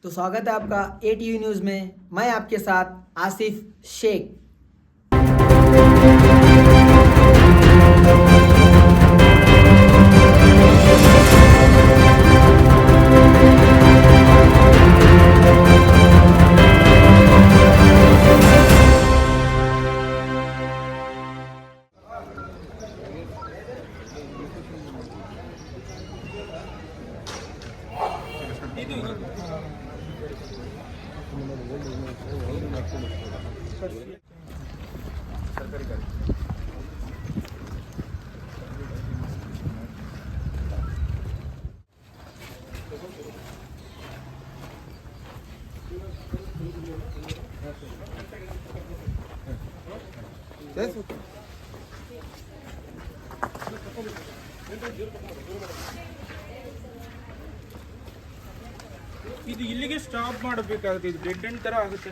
तो स्वागत है आपका ATV न्यूज़ में। मैं आपके साथ आसिफ शेख। ಇದು ಇಲ್ಲಿಗೆ ಸ್ಟಾಪ್ ಮಾಡಬೇಕಾಗುತ್ತೆ. ಇದು ಡೆಡ್ ಎಂಡ್ ತರ ಆಗುತ್ತೆ.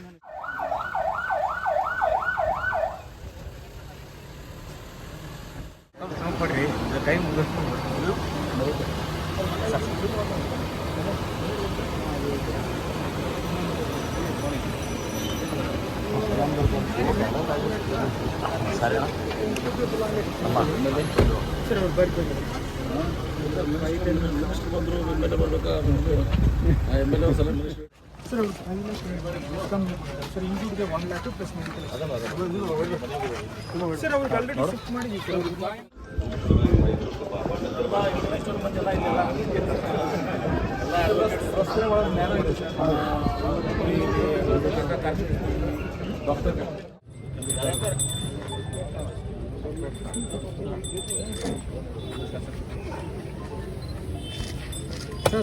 ಸರ್ ಅವ್ರಿಗೆ ಆಲ್ರೆಡಿ ಶಿಫ್ಟ್ ಮಾಡಿದ್ದೀವಿ.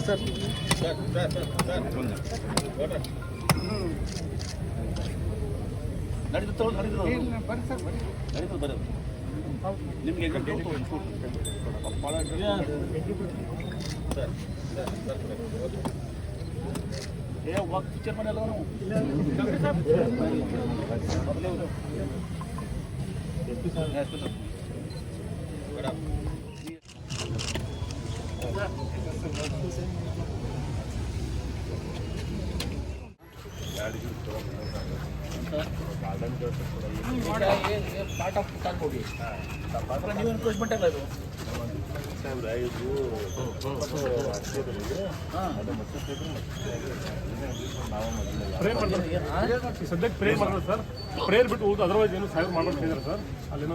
ಸರ್ ನಡೀತು ಬರೋದು ನಿಮಗೆ ಪಿಕ್ಚರ್ ಮನೆಯಲ್ಲ ಪಾರ್ಟ್ ಆಫ್ ಕೊಡಿ ನೀವು ಎನ್ಕ್ರೋಚ್ಮೆಂಟ್ ಅಲ್ಲ ಇದು ಸದ್ಯಕ್ಕೆ ಪ್ರೇಯರ್ ಮಾಡೋದು ಸರ್. ಪ್ರೇಯರ್ ಬಿಟ್ಟು ಹೋಗುದು, ಅದರ್ವೈಸ್ ಏನು ಸಾವಿರ ಮಾಡೋದು ಸರ್.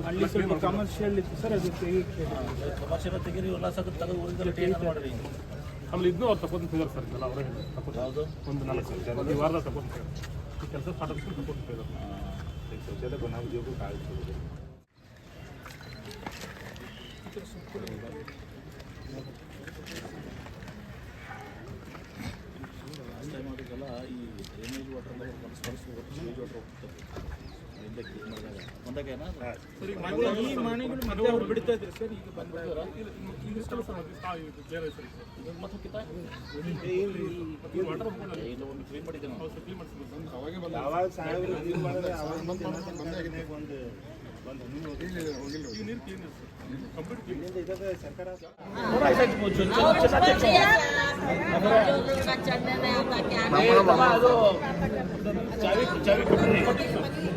ಅಲ್ಲಿ ಸ್ವಲ್ಪ ಕಮರ್ಷಿಯಲ್ ಇತ್ತು ಸರ್. ಅದು ಕಮರ್ಷಿಯಲ್ ತೆಗೀರಿ ಉಲ್ಲಾಸ ತೆಗೆದು ಊರಿನಲ್ಲಿ ಮಾಡಿರಿ. ಆಮೇಲೆ ಇದನ್ನೂ ಅವ್ರು ತಗೋತಿದ್ದಾರೆ ಸರ್. ಇದೆಲ್ಲ ಅವರೇ ತಗೋದು. ಯಾವುದು ಒಂದು 4 ಈ ವಾರದ ತಗೋತಿದ್ದಾರೆ. ಈ ಕೆಲಸ ಸ್ಟಾರ್ಟ್ ಆಗ್ಬಿಟ್ಟು ತಗೋತಿದ್ದಾರೆ. ಈ ಡ್ರೈನೇಜ್ ವಾಟರ್ ಸ್ಟೇಜ್ ವಾಟರ್ ಹೋಗ್ತದೆ ಈ ಮನೆಗಳು ಮತ್ತೆ ಅವ್ರು ಬಿಡ್ತಾ ಇದ್ರು ಸರ್. ಈಗ ಬಂದ್ಬಿಟ್ಟು ಮತ್ತೆ ಕ್ಲೀನ್ ಮಾಡಿದ್ದೇನೆ.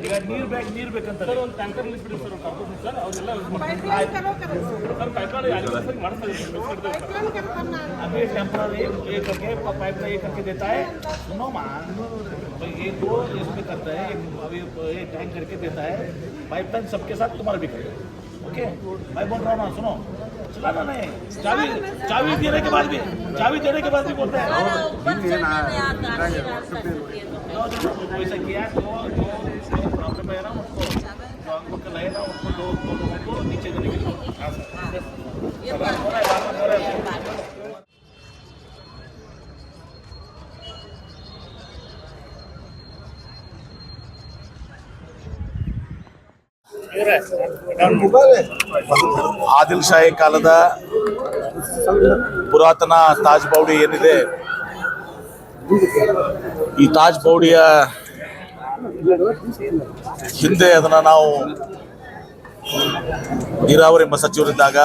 ಈಗ ನೀರು ಬೇಕಂತ ಒಂದು ಟ್ಯಾಂಕರ್ ಬಿಡಿ ಸರ್. ಕಾರ್ಪೊರೇಷನ್ ಸರ್ ಅವರೆಲ್ಲ अभी टेम्पररी एक करके पाइप में एक करके देता है. सुनो मान एक दो इसमें करता है, अभी एक टैंक करके देता है. पाइपलाइन सबके साथ तुम्हारा भी करेगा. ओके मैं बोल रहा हूँ ना, सुनो चलाना नहीं. चाबी देने के बाद भी बोलते हैं वैसा किया तो प्रॉब्लम है ना. उसको लाएगा, उसको नीचे देने के लिए. ಆದಿಲ್ ಶಾಹಿ ಕಾಲದ ಪುರಾತನ ತಾಜ್ ಬೌಡಿ ಏನಿದೆ, ಈ ತಾಜ್ ಬೌಡಿಯ ಹಿಂದೆ ಅದನ್ನ ನಾವು ನೀರಾವರಿ ಸಚಿವರಿದ್ದಾಗ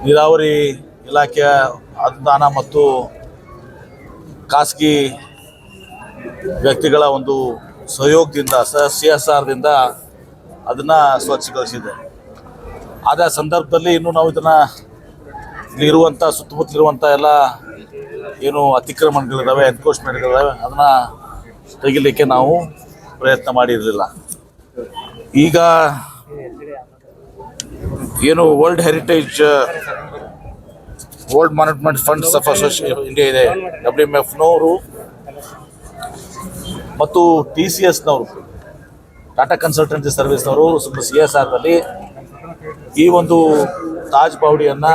ನೀರಾವರಿ ಇಲಾಖೆಯ ಅನುದಾನ ಮತ್ತು ಖಾಸಗಿ ವ್ಯಕ್ತಿಗಳ ಒಂದು ಸಹಯೋಗದಿಂದ CSRದಿಂದ ಅದನ್ನು ಸ್ವಚ್ಛಗೊಳಿಸಿದೆ. ಆದ ಸಂದರ್ಭದಲ್ಲಿ ಇನ್ನು ನಾವು ಇದನ್ನು ಇಲ್ಲಿರುವಂಥ ಸುತ್ತಮುತ್ತಲಿರುವಂಥ ಎಲ್ಲ ಏನು ಅತಿಕ್ರಮಣಗಳಿದ್ದಾವೆ, ಎನ್ಕ್ರೋಚ್ಮೆಂಟ್ಗಳಿದ್ದಾವೆ, ಅದನ್ನು ತೆಗಿಲಿಕ್ಕೆ ನಾವು ಪ್ರಯತ್ನ ಮಾಡಿರಲಿಲ್ಲ. ಈಗ ಏನು world heritage world monument funds of association India ಇದೆ, WMFನವರು ಮತ್ತು TCSನವರು, ಟಾಟಾ ಕನ್ಸಲ್ಟೆನ್ಸಿ ಸರ್ವಿಸ್ನವರು CSRನಲ್ಲಿ ಈ ಒಂದು ತಾಜ್ ಬಾವಡಿಯನ್ನು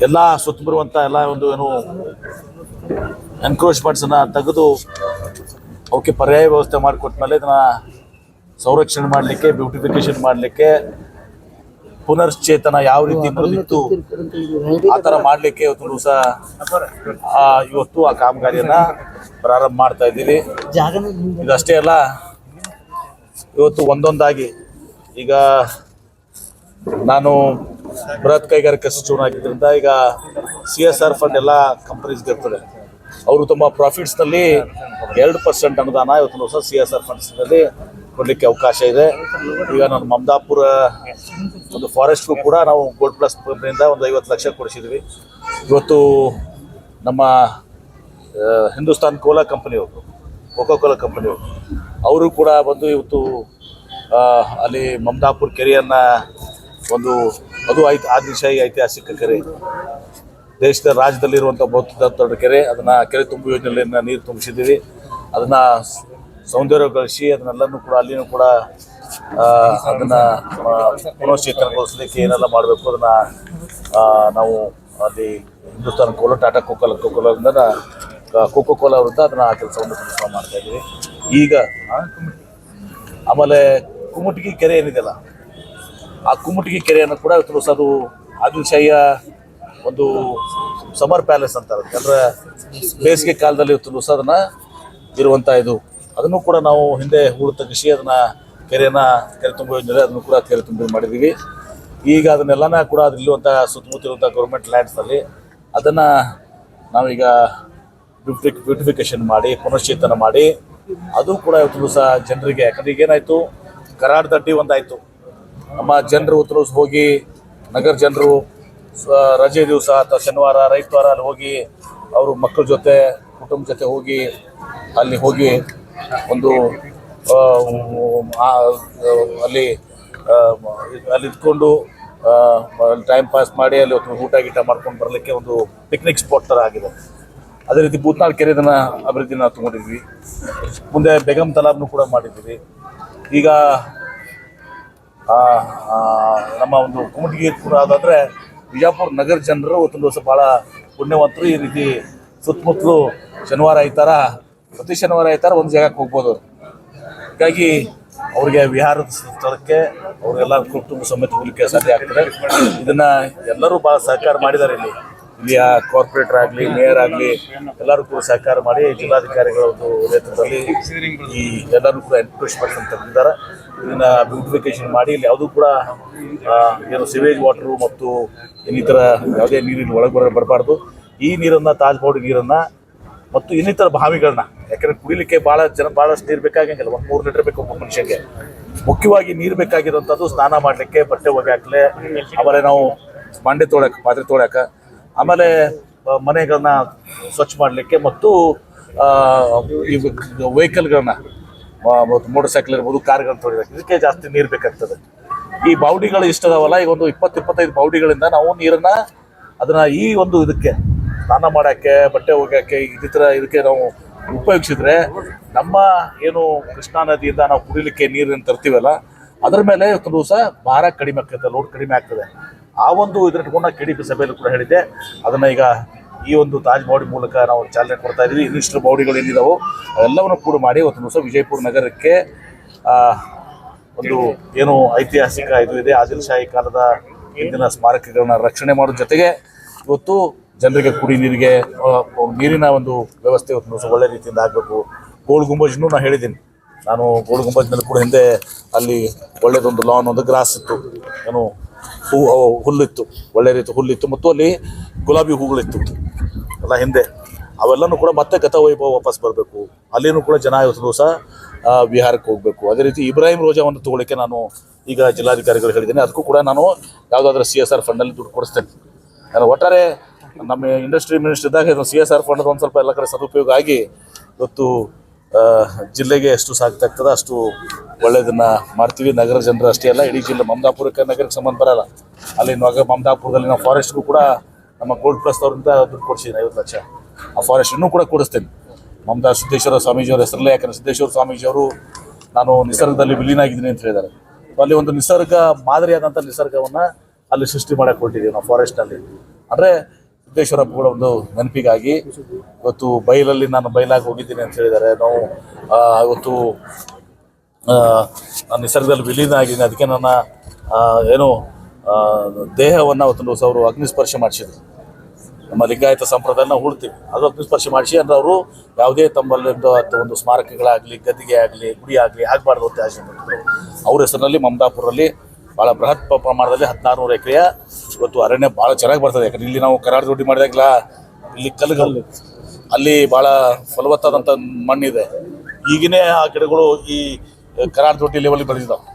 ಎಲ್ಲ ಸುತ್ತಮುತ್ತಲಿರುವಂಥ ಎಲ್ಲ ಒಂದು ಏನು ಎನ್ಕ್ರೋಚ್ಮೆಂಟ್ಸನ್ನು ತೆಗೆದು ಅವಕ್ಕೆ ಪರ್ಯಾಯ ವ್ಯವಸ್ಥೆ ಮಾಡಿಕೊಟ್ಮೇಲೆ ಇದನ್ನು ಸಂರಕ್ಷಣೆ ಮಾಡಲಿಕ್ಕೆ, ಬ್ಯೂಟಿಫಿಕೇಶನ್ ಮಾಡಲಿಕ್ಕೆ, ಪುನಶ್ಚೇತನ ಯಾವ ರೀತಿ ಬರೋದಿತ್ತು ಆ ಥರ ಮಾಡಲಿಕ್ಕೆ ಇವತ್ತು ದಿವಸ ಇವತ್ತು ಆ ಕಾಮಗಾರಿಯನ್ನು ಪ್ರಾರಂಭ ಮಾಡ್ತಾ ಇದ್ದೀವಿ. ಇದಷ್ಟೇ ಅಲ್ಲ, ಇವತ್ತು ಒಂದೊಂದಾಗಿ ಈಗ ನಾನು ಬೃಹತ್ ಕೈಗಾರಿಕಾ ಸಚಿವನಾಗಿದ್ದರಿಂದ ಈಗ CSR ಫಂಡ್ ಎಲ್ಲ ಕಂಪನೀಸ್ಗೆ ಇರ್ತದೆ. ಅವರು ತಮ್ಮ ಪ್ರಾಫಿಟ್ಸ್ನಲ್ಲಿ 2% ಅನುದಾನ ಇವತ್ತು ದಿವಸ CSR ಫಂಡ್ಸ್ನಲ್ಲಿ ಕೊಡಲಿಕ್ಕೆ ಅವಕಾಶ ಇದೆ. ಈಗ ನಾನು ಮಮದಾಪುರ ಒಂದು ಫಾರೆಸ್ಟ್ಗೂ ಕೂಡ ನಾವು ಗೋಲ್ಡ್ ಪ್ಲಸ್ ಕಂಪ್ನಿಯಿಂದ ಒಂದು 50 ಲಕ್ಷ ಕೊಡಿಸಿದ್ವಿ. ಇವತ್ತು ನಮ್ಮ ಹಿಂದೂಸ್ತಾನ್ ಕೋಲಾ ಕಂಪನಿಯವರು, ಕೋಕೋ ಕೋಲಾ ಕಂಪನಿಯವರು, ಅವರು ಕೂಡ ಬಂದು ಇವತ್ತು ಅಲ್ಲಿ ಮಮದಾಪುರ ಕೆರೆಯನ್ನು ಒಂದು ಅದು ಆದಿಶಾಹಿ ಐತಿಹಾಸಿಕ ಕೆರೆ, ದೇಶದ ರಾಜ್ಯದಲ್ಲಿರುವಂಥ ದೊಡ್ಡ ಕೆರೆ, ಅದನ್ನು ಕೆರೆ ತುಂಬು ಯೋಜನೆಯಲ್ಲಿ ನೀರು ತುಂಬಿಸಿದ್ದೀವಿ. ಅದನ್ನು ಸೌಂದರ್ಯಗೊಳಿಸಿ ಅದನ್ನೆಲ್ಲನೂ ಕೂಡ ಅಲ್ಲಿನೂ ಕೂಡ ಅದನ್ನು ಪುನಶ್ಚೇತನಗೊಳಿಸಲಿಕ್ಕೆ ಏನೆಲ್ಲ ಮಾಡಬೇಕು ಅದನ್ನು ನಾವು ಅಲ್ಲಿ Hindustan Cola, Tata cocoa Cola ಅವರಿಂದ ಅದನ್ನು ಆ ಕೆಲಸವನ್ನು ಮಾಡ್ತಾ ಇದ್ದೀವಿ. ಈಗ ಆಮೇಲೆ ಕುಮಟಗಿ ಕೆರೆ ಏನಿದೆಯಲ್ಲ, ಆ ಕುಮಟಗಿ ಕೆರೆಯನ್ನು ಕೂಡ ಇವತ್ತು ದಿವಸ ಅದು ಆದಿಲ್ಶಾಹಿಯ ಒಂದು ಸಮರ್ ಪ್ಯಾಲೇಸ್ ಅಂತಾರೆ, ಅಂದರೆ ಬೇಸಿಗೆ ಕಾಲದಲ್ಲಿ ಇವತ್ತು ದಿವಸ ಅದನ್ನು ಇರುವಂಥ ಇದು, ಅದನ್ನು ಕೂಡ ನಾವು ಹಿಂದೆ ಹೂಳು ತೆಗಿಸಿ ಅದನ್ನು ಕೆರೆ ತುಂಬ ಯೋಜನೆ ಅದನ್ನು ಕೂಡ ಕೆರೆ ತುಂಬ ಮಾಡಿದ್ದೀವಿ. ಈಗ ಅದನ್ನೆಲ್ಲನ ಕೂಡ ಅದಿರುವಂಥ ಸುತ್ತಮುತ್ತಲಿರುವಂಥ ಗೌರ್ಮೆಂಟ್ ಲ್ಯಾಂಡ್ಸ್ನಲ್ಲಿ ಅದನ್ನು ನಾವೀಗ ಬ್ಯೂಟಿಫಿಕೇಶನ್ ಮಾಡಿ ಪುನಶ್ಚೇತನ ಮಾಡಿ ಅದು ಕೂಡ ಇವತ್ತು ದಿವಸ ಜನರಿಗೆ, ಯಾಕಂದ್ರೆ ಈಗೇನಾಯಿತು, ಕರಾಡ್ ದಡ್ಡಿ ಒಂದಾಯಿತು. ನಮ್ಮ ಜನರು ಉತ್ತರ ಹೋಗಿ, ನಗರ ಜನರು ರಜೆ ದಿವಸ ಅಥವಾ ಶನಿವಾರ, ರವಿವಾರ ಅಲ್ಲಿ ಹೋಗಿ ಅವರು ಮಕ್ಕಳ ಜೊತೆ, ಕುಟುಂಬ ಜೊತೆ ಹೋಗಿ ಅಲ್ಲಿ ಹೋಗಿ ಒಂದು ಅಲ್ಲಿ ಇದ್ಕೊಂಡು ಟೈಮ್ ಪಾಸ್ ಮಾಡಿ ಅಲ್ಲಿ ಊಟ ಗೀಟ ಮಾಡ್ಕೊಂಡು ಬರಲಿಕ್ಕೆ ಒಂದು ಪಿಕ್ನಿಕ್ ಸ್ಪಾಟ್ ಥರ ಆಗಿದೆ. ಅದೇ ರೀತಿ ಭೂತ್ನಾಳ್ ಕೆರೆ ಇದನ್ನು ಅಭಿವೃದ್ಧಿ ನಾವು ತೊಗೊಂಡಿದ್ವಿ. ಮುಂದೆ ಬೇಗಂ ತಲಾಬ್ನು ಕೂಡ ಮಾಡಿದ್ದೀವಿ. ಈಗ ನಮ್ಮ ಒಂದು ಕುಮಟಗಿ ಕೂಡ ಅದಾದರೆ ವಿಜಯಪುರ ನಗರ ಜನರು ಒಂದು ದಿವಸ ಭಾಳ ಪುಣ್ಯವಂತರು. ಈ ರೀತಿ ಸುತ್ತಮುತ್ತಲು ಶನಿವಾರ ಐತಾರ, ಪ್ರತಿ ಶನಿವಾರ ಐತಾರ ಒಂದು ಜಾಗಕ್ಕೆ ಹೋಗ್ಬೋದು. ಹೀಗಾಗಿ ಅವ್ರಿಗೆ ವಿಹಾರದ ಸ್ಥಳಕ್ಕೆ ಅವರೆಲ್ಲ ಕುಟುಂಬ ಸಮೇತ ಹೋಗ್ಲಿಕ್ಕೆ ಸಾಧ್ಯ ಆಗ್ತದೆ. ಇದನ್ನು ಎಲ್ಲರೂ ಭಾಳ ಸಹಕಾರ ಮಾಡಿದ್ದಾರೆ. ಇಲ್ಲಿಯ ಕಾರ್ಪೊರೇಟರ್ ಆಗಲಿ, ಮೇಯರ್ ಆಗಲಿ ಎಲ್ಲರೂ ಕೂಡ ಸಹಕಾರ ಮಾಡಿ ಜಿಲ್ಲಾಧಿಕಾರಿಗಳ ಒಂದು ನೇತೃತ್ವದಲ್ಲಿ ಈ ಎಲ್ಲರೂ ಕೂಡ ಎನ್ಕ್ರೋಚ್ಮೆಂಟ್ ಅಂತ ತಂದಿದ್ದಾರೆ. ಇದನ್ನು ಬ್ಯೂಟಿಫಿಕೇಶನ್ ಮಾಡಿ ಇಲ್ಲಿ ಯಾವುದೂ ಕೂಡ ಏನು ಸಿವೇಜ್ ವಾಟರು ಮತ್ತು ಇನ್ನಿತರ ಯಾವುದೇ ನೀರಿನ ಒಳಗೆ ಬರಬಾರ್ದು. ಈ ನೀರನ್ನು, ತಾಜ್ ಬಾವಡಿ ನೀರನ್ನು ಮತ್ತು ಇನ್ನಿತರ ಬಾವಿಗಳನ್ನ, ಯಾಕಂದರೆ ಕುಡಿಲಿಕ್ಕೆ ಭಾಳಷ್ಟು ನೀರು ಬೇಕಾಗಂಗಿಲ್ಲ, 3 ಲೀಟರ್ ಬೇಕು ಒಬ್ಬ ಮನುಷ್ಯಗೆ. ಮುಖ್ಯವಾಗಿ ನೀರು ಬೇಕಾಗಿರೋಂಥದ್ದು ಸ್ನಾನ ಮಾಡಲಿಕ್ಕೆ, ಬಟ್ಟೆ ಒಗ್ಯಾಕಲೆ, ಆಮೇಲೆ ನಾವು ಬಾಂಡೆ ತೊಳ್ಯಾಕ, ಪಾತ್ರೆ ತೊಳ್ಯಾಕ, ಆಮೇಲೆ ಮನೆಗಳನ್ನ ಸ್ವಚ್ಛ ಮಾಡಲಿಕ್ಕೆ ಮತ್ತು ಈ ವೆಹಿಕಲ್ಗಳನ್ನ, ಮೋಟರ್ ಸೈಕಲ್ ಇರ್ಬೋದು, ಕಾರ್ಗಳನ್ನ ತೊಳಿಬೇಕು. ಇದಕ್ಕೆ ಜಾಸ್ತಿ ನೀರು ಬೇಕಾಗ್ತದೆ. ಈ ಬಾವಡಿಗಳು ಇಷ್ಟದವಲ್ಲ, ಈಗ ಒಂದು 20-25 ಬಾವಡಿಗಳಿಂದ ನಾವು ನೀರನ್ನು ಅದನ್ನು ಈ ಒಂದು ಇದಕ್ಕೆ ಸ್ನಾನ ಮಾಡೋಕ್ಕೆ, ಬಟ್ಟೆ ಒಗ್ಯೋಕ್ಕೆ, ಇದಕ್ಕೆ ನಾವು ಉಪಯೋಗಿಸಿದ್ರೆ ನಮ್ಮ ಏನು ಕೃಷ್ಣಾ ನದಿಯಿಂದ ನಾವು ಕುಡಿಲಿಕ್ಕೆ ನೀರನ್ನು ತರ್ತೀವಲ್ಲ ಅದರ ಮೇಲೆ ಇವತ್ತು ದಿವಸ ಭಾರ ಕಡಿಮೆ ಆಗ್ತದೆ, ಲೋಡ್ ಕಡಿಮೆ ಆಗ್ತದೆ. ಆ ಒಂದು ಇದನ್ನ KDP ಸಭೆಯಲ್ಲೂ ಕೂಡ ಹೇಳಿದ್ದೆ. ಅದನ್ನು ಈಗ ಈ ಒಂದು ತಾಜ್ ಬಾವಡಿ ಮೂಲಕ ನಾವು ಚಾಲನೆ ಕೊಡ್ತಾ ಇದ್ದೀವಿ. ಇನ್ನಿಷ್ಟು ಬಾವಡಿಗಳು ಏನಿದಾವೋ ಅವೆಲ್ಲವನ್ನು ಕೂಡ ಮಾಡಿ ಇವತ್ತು ದಿವಸ ವಿಜಯಪುರ ನಗರಕ್ಕೆ ಒಂದು ಏನು ಐತಿಹಾಸಿಕ ಇದು ಇದೆ, ಆದಿಲ್ಶಾಹಿ ಕಾಲದ ಹಿಂದಿನ ಸ್ಮಾರಕಗಳನ್ನ ರಕ್ಷಣೆ ಮಾಡೋ ಜೊತೆಗೆ ಇವತ್ತು ಜನರಿಗೆ ಕುಡಿ ನೀರಿಗೆ ನೀರಿನ ಒಂದು ವ್ಯವಸ್ಥೆ ಇವತ್ತು ದಿವಸ ಒಳ್ಳೆ ರೀತಿಯಿಂದ ಆಗಬೇಕು. ಗೋಲ್ ಗುಂಬಜ್ನೂ ನಾನು ಹೇಳಿದ್ದೀನಿ. ನಾನು ಗೋಲ್ ಗುಂಬಜ್ನಲ್ಲಿ ಕೂಡ ಹಿಂದೆ ಅಲ್ಲಿ ಒಳ್ಳೆಯದೊಂದು ಲಾನ್, ಒಂದು ಗ್ರಾಸ್ ಇತ್ತು, ಏನು ಹುಲ್ಲಿತ್ತು, ಒಳ್ಳೆ ರೀತಿ ಹುಲ್ಲಿತ್ತು ಮತ್ತು ಅಲ್ಲಿ ಗುಲಾಬಿ ಹೂಗಳಿತ್ತು. ಅಲ್ಲ ಹಿಂದೆ, ಅವೆಲ್ಲನೂ ಕೂಡ ಮತ್ತೆ ಗತವೈಭವ ವಾಪಸ್ ಬರಬೇಕು. ಅಲ್ಲಿನೂ ಕೂಡ ಜನ ಇವತ್ತು ದಿವಸ ಬಿಹಾರಕ್ಕೆ ಹೋಗಬೇಕು. ಅದೇ ರೀತಿ ಇಬ್ರಾಹಿಂ ರೋಜಾವನ್ನು ತೊಗೊಳಿಕ್ಕೆ ನಾನು ಈಗ ಜಿಲ್ಲಾಧಿಕಾರಿಗಳು ಹೇಳಿದ್ದೀನಿ, ಅದಕ್ಕೂ ಕೂಡ ನಾನು ಯಾವುದಾದ್ರೂ CSR ಫಂಡಲ್ಲಿ ದುಡ್ಡು ಕೊಡಿಸ್ತೇನೆ. ನಾನು ಒಟ್ಟಾರೆ ನಮ್ಮ ಇಂಡಸ್ಟ್ರಿ ಮಿನಿಸ್ಟರ್ ಇದ್ದಾಗ ಇದು CSR ಫಂಡ್ ಒಂದು ಸ್ವಲ್ಪ ಎಲ್ಲ ಕಡೆ ಸದುಪಯೋಗ ಆಗಿ ಇವತ್ತು ಜಿಲ್ಲೆಗೆ ಎಷ್ಟು ಸಾಕಾಗ್ತದೆ ಅಷ್ಟು ಒಳ್ಳೆಯದನ್ನು ಮಾಡ್ತೀವಿ. ನಗರ ಜನರು ಅಷ್ಟೇ ಅಲ್ಲ, ಇಡೀ ಜಿಲ್ಲೆ ಮಮದಾಪುರಕ್ಕೆ ನಗರಕ್ಕೆ ಸಂಬಂಧ ಬರಲ್ಲ. ಅಲ್ಲಿ ಮಮದಾಪುರದಲ್ಲಿ ನಾವು ಫಾರೆಸ್ಟ್ಗೂ ಕೂಡ ನಮ್ಮ ಗೋಲ್ಡ್ ಪ್ಲಸ್ ಅವರಿಂದ ದುಡ್ಡು ಕೊಡಿಸಿದ್ದೀನಿ 50 ಲಕ್ಷ. ಆ ಫಾರೆಸ್ಟ್ ಇನ್ನೂ ಕೂಡ ಕೊಡಿಸ್ತೇನೆ. ಮಮತಾ ಸಿದ್ದೇಶ್ವರ ಸ್ವಾಮೀಜಿಯವರ ಹೆಸರಲ್ಲೇ, ಯಾಕಂದರೆ ಸಿದ್ದೇಶ್ವರ ಸ್ವಾಮೀಜಿಯವರು ನಾನು ನಿಸರ್ಗದಲ್ಲಿ ವಿಲೀನ ಆಗಿದ್ದೀನಿ ಅಂತ ಹೇಳಿದ್ದಾರೆ. ಅಲ್ಲಿ ಒಂದು ನಿಸರ್ಗ ಮಾದರಿಯಾದಂಥ ನಿಸರ್ಗವನ್ನು ಅಲ್ಲಿ ಸೃಷ್ಟಿ ಮಾಡಕ್ಕೆ ಹೊರಟಿದ್ದೀವಿ ನಾವು ಫಾರೆಸ್ಟ್ನಲ್ಲಿ. ಅಂದರೆ ಸಿದ್ದೇಶ್ವರ ಹಬ್ಬಗಳ ಒಂದು ನೆನಪಿಗಾಗಿ ಇವತ್ತು ಬೈಲಲ್ಲಿ ನಾನು ಬೈಲಾಗಿ ಹೋಗಿದ್ದೀನಿ ಅಂತ ಹೇಳಿದ್ದಾರೆ. ನಾವು ಇವತ್ತು ನಿಸರ್ಗದಲ್ಲಿ ವಿಲೀನ ಆಗಿದ್ದೀನಿ. ಅದಕ್ಕೆ ನನ್ನ ಏನು ದೇಹವನ್ನು ಅವತ್ತು ದಿವಸ ಅವರು ಅಗ್ನಿಸ್ಪರ್ಶ ಮಾಡಿಸಿದ್ರು. ನಮ್ಮ ಲಿಂಗಾಯತ ಸಂಪ್ರದಾಯನ ಉಳ್ತೀವಿ, ಅದು ಅಗ್ನಿಸ್ಪರ್ಶ ಮಾಡಿಸಿ ಅಂದರೆ ಅವರು ಯಾವುದೇ ತಮ್ಮಲ್ಲಿಂದ ಒಂದು ಸ್ಮಾರಕಗಳಾಗಲಿ, ಗದ್ದಿಗೆ ಆಗಲಿ, ಗುಡಿ ಆಗಲಿ ಆಗಬಾರ್ದು ಅಂತ ಆಸೆ ಮಾಡಿದ್ರು. ಅವ್ರ ಹೆಸರಿನಲ್ಲಿ ಮಮದಾಪುರಲ್ಲಿ ಭಾಳ ಬೃಹತ್ ಪ್ರಮಾಣದಲ್ಲಿ 1600 ಎಕರೆಯ ಇವತ್ತು ಅರಣ್ಯ ಭಾಳ ಚೆನ್ನಾಗಿ ಬರ್ತದೆ. ಯಾಕಂದರೆ ಇಲ್ಲಿ ನಾವು ಕರಾಡು ದೊಡ್ಡಿ ಮಾಡಿದಾಗಲ ಇಲ್ಲಿ ಕಲ್ಲುಗಳು, ಅಲ್ಲಿ ಭಾಳ ಫಲವತ್ತಾದಂಥ ಮಣ್ಣಿದೆ. ಈಗಿನೇ ಆ ಗಿಡಗಳು ಈ ಕರಾಡು ದೊಡ್ಡಿ ಲೆವೆಲ್ಗೆ ಬೆಳೆದಿದ್ದಾವೆ.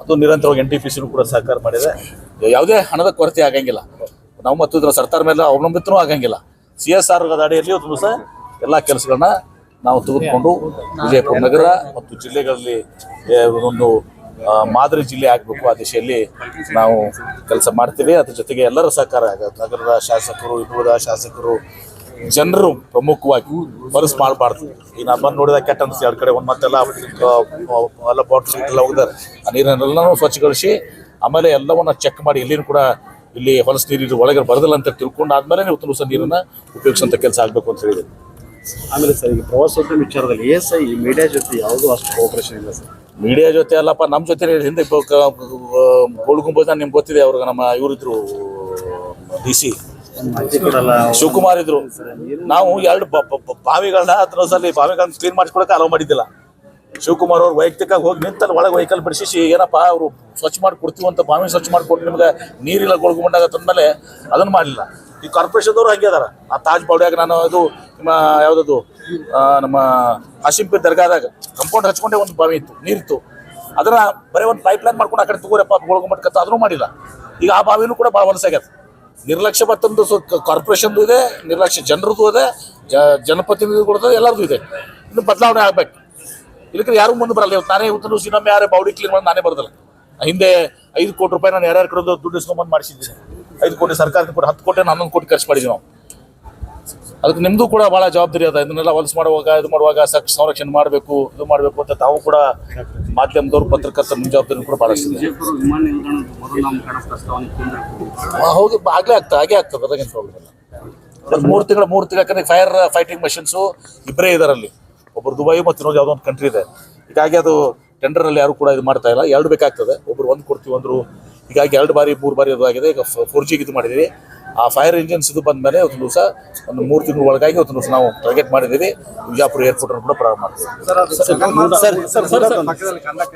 ಅದು ನಿರಂತರವಾಗಿ NTPC ಕೂಡ ಸಹಕಾರ ಮಾಡಿದೆ. ಯಾವುದೇ ಹಣದ ಕೊರತೆ ಆಗಂಗಿಲ್ಲ. ನಾವು ಮತ್ತು ಇದರ ಸರ್ಕಾರ ಮೇಲೆ ಅವಲಂಬಿತನೂ ಆಗಂಗಿಲ್ಲ. CSR ಅಡಿಯಲ್ಲಿ ಒಂದು ದಿವಸ ಎಲ್ಲ ಕೆಲಸಗಳನ್ನ ನಾವು ತೆಗೆದುಕೊಂಡು ವಿಜಯಪುರ ನಗರ ಮತ್ತು ಜಿಲ್ಲೆಗಳಲ್ಲಿ ಒಂದು ಮಾದರಿ ಜಿಲ್ಲೆ ಆಗಬೇಕು, ಆ ದಿಶೆಯಲ್ಲಿ ನಾವು ಕೆಲಸ ಮಾಡ್ತೀವಿ. ಅದ್ರ ಜೊತೆಗೆ ಎಲ್ಲರ ಸಹಕಾರ ಆಗುತ್ತೆ. ನಗರದ ಶಾಸಕರು, ಇನ್ನುಳಿದ ಶಾಸಕರು, ಜನರು ಪ್ರಮುಖವಾಗಿ ಹೊಲಸು ಮಾಡಬಾರ್ದು. ಈಗ ನಾನು ಬಂದು ನೋಡಿದ ಕೆಟ್ಟ ಅನಿಸ್ತು, 2 ಕಡೆ ಒಂದು ಮತ್ತೆಲ್ಲ ಎಲ್ಲ ಬಾಟ್ಲ್ ಎಲ್ಲ ಹೋಗಿದ್ದಾರೆ. ಆ ನೀರನ್ನೆಲ್ಲನೂ ಸ್ವಚ್ಛಗೊಳಿಸಿ ಆಮೇಲೆ ಎಲ್ಲವನ್ನ ಚೆಕ್ ಮಾಡಿ ಎಲ್ಲಿನೂ ಕೂಡ ಇಲ್ಲಿ ಹೊಲಸು ನೀರು ಒಳಗೆ ಬರೋದಿಲ್ಲ ಅಂತ ತಿಳ್ಕೊಂಡು ಆದಮೇಲೆ ನೀವು ಉತ್ತಮ ನೀರನ್ನು ಉಪಯೋಗಿಸುವಂಥ ಕೆಲಸ ಆಗಬೇಕು ಅಂತ ಹೇಳಿದೆ. ಆಮೇಲೆ ಸರ್, ಈಗ ಪ್ರವಾಸೋದ್ಯಮ ವಿಚಾರದಲ್ಲಿ ಈ ಮೀಡಿಯಾ ಜೊತೆ ಯಾವುದೂ ಅಷ್ಟು ಕೋಆಪರೇಷನ್ ಇಲ್ಲ ಸರ್. ಮೀಡಿಯಾ ಜೊತೆ ಅಲ್ಲಪ್ಪ, ನಮ್ಮ ಜೊತೆ ಹಿಂದೆ ಗೋಲ್ಗುಂಬಜ ನಿಮ್ಗೆ ಗೊತ್ತಿದೆ. ಅವ್ರಿಗೆ ನಮ್ಮ ಇವರಿದ್ರು DC ಶಿವಕುಮಾರ್ ಇದ್ರು. ನಾವು 2 ಬಾವಿಗಳನ್ನ ಹತ್ರ ಸಲ ಬಾವಿಗಳನ್ನ ಕ್ಲೀನ್ ಮಾಡಿಸ್ಕೊಳಕ್ಕೆ ಅಲೋ ಮಾಡಿದ್ದಿಲ್ಲ. ಶಿವಕುಮಾರ್ ಅವ್ರು ವೈಯಕ್ತಿಕವಾಗಿ ಹೋಗಿ ನಿಂತಲ್ಲಿ ಒಳಗೆ ವೆಹಿಕಲ್ ಬಿಡಿಸಿ ಏನಪ್ಪ ಅವರು ಸ್ವಚ್ಛ ಮಾಡಿ ಕೊಡ್ತೀವಿ ಅಂತ, ಬಾವಿ ಸ್ವಚ್ಛ ಮಾಡಿಕೊಟ್ಟು ನಿಮ್ಗೆ ನೀರಿಲ್ಲ ಗೊಳ್ಗೊಂಡಾಗ ತಂದಮೇಲೆ ಅದನ್ನು ಮಾಡಲಿಲ್ಲ. ಈ ಕಾರ್ಪೊರೇಷನ್ದವ್ರು ಹಂಗೆ ಅದಾರ. ಆ ತಾಜ್ ಬಾವ್ಡ್ಯಾಗ ನಾನು ಅದು ನಿಮ್ಮ ಯಾವುದದು ನಮ್ಮ ಹಾಸಿಂಪಿ ದರ್ಗಾದಾಗ ಕಂಪೌಂಡ್ ಹಚ್ಕೊಂಡೆ ಒಂದು ಬಾವಿ ಇತ್ತು, ನೀರಿತ್ತು. ಅದನ್ನು ಬರೀ ಒಂದು ಪೈಪ್ಲೈನ್ ಮಾಡ್ಕೊಂಡು ಆ ಕಡೆ ತಗೋರಪ್ಪ ಗೊಳ್ಗೊಂಬಟ್ಕತ್ತ ಅದನ್ನು ಮಾಡಿಲ್ಲ. ಈಗ ಆ ಬಾವಿನೂ ಕೂಡ ಭಾಳ ಹೊಲಸಾಗ್ಯದ. ನಿರ್ಲಕ್ಷ್ಯ ಮತ್ತೊಂದು ಕಾರ್ಪೊರೇಷನ್ದು ಇದೆ, ನಿರ್ಲಕ್ಷ್ಯ ಜನರದ್ದು ಇದೆ, ಜನಪ್ರತಿನಿಧಿಗಳದ್ದು ಎಲ್ಲರದ್ದು ಇದೆ. ಇನ್ನು ಬದಲಾವಣೆ ಆಗ್ಬೇಕು. ಇಲ್ಲಕ್ಕೆ ಯಾರು ಮುಂದೆ ಬರಲ್ಲ. ಇವತ್ತು ನಾನೇ ಇವತ್ತು ಇನ್ನೊಮ್ಮೆ ಯಾರೇ ಬಾಡಿ ಕ್ಲೀನ್ ಮಾಡಿ ನಾನೇ ಬರೋದಿಲ್ಲ. ಹಿಂದೆ 5 ಕೋಟಿ ರೂಪಾಯಿ ನಾನು ಯಾರ್ಯಾರ ಕಡೆ ದುಡ್ಡು ಇಸ್ಕೊಂಬಂದು ಮಾಡಿಸಿದ್ದೀನಿ. 5 ಕೋಟಿ ಸರ್ಕಾರದ ಕೂಡ 10 ಕೋಟಿ 11 ಕೋಟಿ ಖರ್ಚು ಮಾಡಿದ್ವಿ ನಾವು. ಅದಕ್ಕೆ ನಿಮ್ಮದು ಕೂಡ ಭಾಳ ಜವಾಬ್ದಾರಿ ಅದ. ಇದನ್ನೆಲ್ಲ ಹೊಲಸು ಮಾಡುವಾಗ ಇದು ಮಾಡುವಾಗ ಸಂರಕ್ಷಣೆ ಮಾಡಬೇಕು, ಇದು ಮಾಡಬೇಕು ಅಂತ ತಾವು ಕೂಡ ಮಾಧ್ಯಮದವ್ರು, ಪತ್ರಕರ್ತರು ನಿಮ್ಮ ಜವಾಬ್ದಾರಿ ಕೂಡ ಭಾಳಷ್ಟಿದೆ. ಹೋಗಿ ಆಗಲೇ ಹಾಗೇ ಆಗ್ತದೆ, ಅದಾಗೇನು ಪ್ರಾಬ್ಲಮ್ ಇಲ್ಲ. 3 ತಿಂಗಳು ಯಾಕಂದರೆ ಫೈರ್ ಫೈಟಿಂಗ್ ಮಷಿನ್ಸು ಇಬ್ಬರೇ ಇದ್ದಾರೆ ಅಲ್ಲಿ. ಒಬ್ಬರು ದುಬೈ ಮತ್ತು ಇನ್ನೊಂದು ಯಾವುದೋ ಒಂದು ಕಂಟ್ರಿ ಇದೆ. ಹೀಗಾಗಿ ಅದು ಟೆಂಡರಲ್ಲಿ ಯಾರು ಕೂಡ ಇದು ಮಾಡ್ತಾ ಇಲ್ಲ. 2 ಬೇಕಾಗ್ತದೆ. ಒಬ್ರು 1 ಕೊಡ್ತೀವಿ ಅಂದರು. ಹೀಗಾಗಿ 2 ಬಾರಿ 3 ಬಾರಿ ಅದು ಆಗಿದೆ. ಈಗ 4G ಇದು ಮಾಡಿದ್ದೀವಿ. ಆ ಫೈರ್ ಇಂಜಿನ್ಸ್ ಇದು ಬಂದ ಮೇಲೆ ಒಂದು ದಿವಸ ಒಂದು 3 ತಿಂಗಳ ಒಳಗಾಗಿ ಒಂದು ದಿವಸ ನಾವು ಟಾರ್ಗೆಟ್ ಮಾಡಿದ್ದೀವಿ. ವಿಜಯಪುರ ಏರ್ಪೋರ್ಟ್ ಕೂಡ ಪ್ರಾರಂಭ ಮಾಡ್ತೀವಿ.